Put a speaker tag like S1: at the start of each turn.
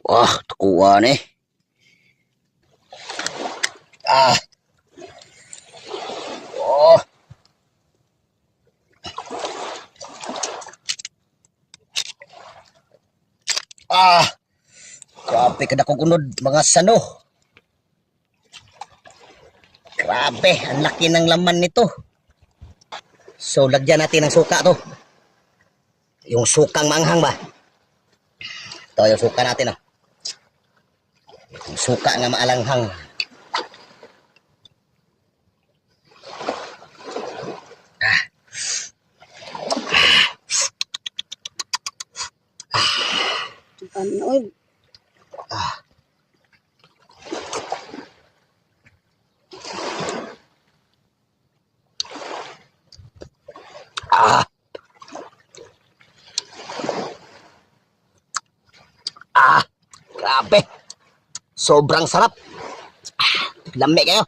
S1: Wah, takuan eh. Ah. Oh. Ah. Grabe kada kong unod mga sano. Grabe, ang laki ng laman nito. So, lagyan natin ng suka to. Yung sukang manghang ba? Ito yung suka natin, oh. Yung suka nga maalanghang.
S2: Ano?
S1: Ah. Ah. Grabe. Sobrang sarap. Lami kayo.